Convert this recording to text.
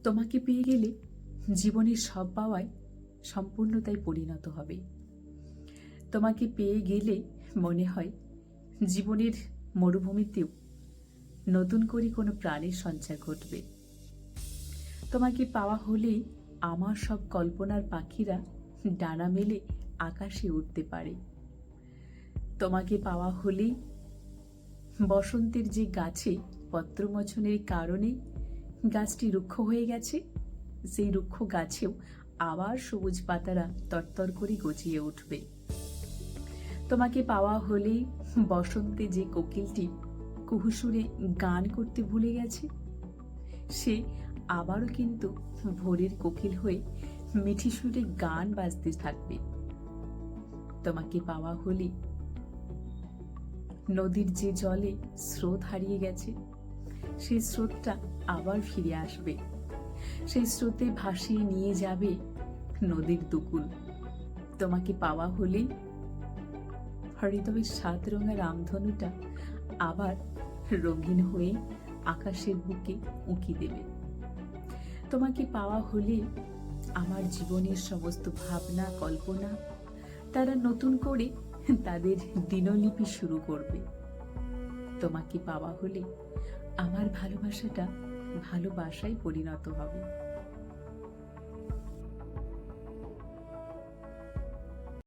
তোমাকে পেয়ে গেলে জীবনের সব পাওয়ায় সম্পূর্ণতায় পরিণত হবে। তোমাকে পেয়ে গেলে মনে হয় জীবনের মরুভূমিতেও নতুন করে কোনো প্রাণের সঞ্চার ঘটবে। তোমাকে পাওয়া হলেই আমার সব কল্পনার পাখিরা ডানা মেলে আকাশে উঠতে পারে। তোমাকে পাওয়া হলেই বসন্তের যে গাছে পত্রমোচনের কারণে গাছটি রুক্ষ হয়ে গেছে, সেই রুক্ষ গাছেও আবার সবুজ পাতারা তরতর করে গজিয়ে উঠবে। তোমাকে পাওয়া হলেই বসন্তে যে কোকিলটি কুহুসুরে গান করতে ভুলে গেছে, সে আবারও কিন্তু ভোরের কোকিল হয়ে মিঠি সুরে গান বাজতে থাকবে। তোমাকে পাওয়া হলে নদীর যে জলে স্রোত হারিয়ে গেছে, সেই স্রোতটা আবার ফিরে আসবে। সেই স্রোতে ভাসিয়ে নিয়ে যাবে নদীর দুকুল। তোমাকে পাওয়া হলেই হৃদয়ের ৭ রঙা রামধনুটা আবার রঙিন হয়ে আকাশের বুকে উঁকি দেবে। তোমাকে পাওয়া হলে আমার জীবনের সমস্ত ভাবনা কল্পনা তারা নতুন করে তাদের দিনলিপি শুরু করবে। তোমাকে পাওয়া হলে আমার ভালোবাসাটা ভালোবাসায় পরিণত হবে।